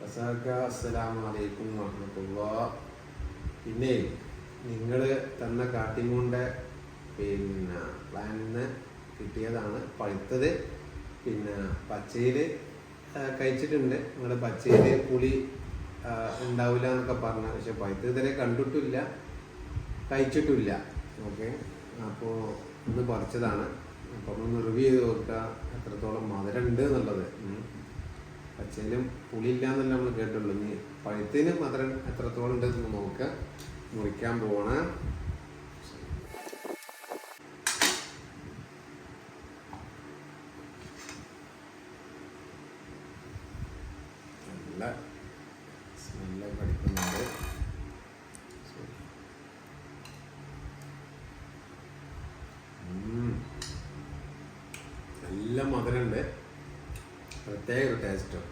അസ്സലാമലൈക്കും വറഹ്മത്തുള്ളാഹി. പിന്നെ നിങ്ങൾ തന്ന കാട്ടിമൂൻ്റെ പ്ലാനിന്ന് കിട്ടിയതാണ് പഴുത്തത്. പിന്നെ പച്ചയിൽ കഴിച്ചിട്ടുണ്ട്. നിങ്ങൾ പച്ചയിൽ പുളി ഉണ്ടാവില്ല എന്നൊക്കെ പറഞ്ഞു, പക്ഷെ പഴുത്തത് ഇതുവരെ കണ്ടിട്ടില്ല, കഴിച്ചിട്ടില്ല. ഓക്കെ, അപ്പോൾ ഒന്ന് പറിച്ചതാണ്. അപ്പോൾ ഒന്ന് റിവ്യൂ ചെയ്ത് നോക്കുക എത്രത്തോളം മധുരം ഉണ്ട് എന്നുള്ളത്. പച്ചയിലും പുളിയില്ല എന്നല്ല നമ്മൾ കേട്ടുള്ളൂ. ഇനി പഴുത്തിന് മധുരം എത്രത്തോളം ഉണ്ടെന്ന് നോക്കുക. മുറിക്കാൻ പോണ നല്ല സ്മെല്ല് പഠിക്കുന്നുണ്ട്. നല്ല മധുരമുണ്ട്, പ്രത്യേക ഒരു ടേസ്റ്റും.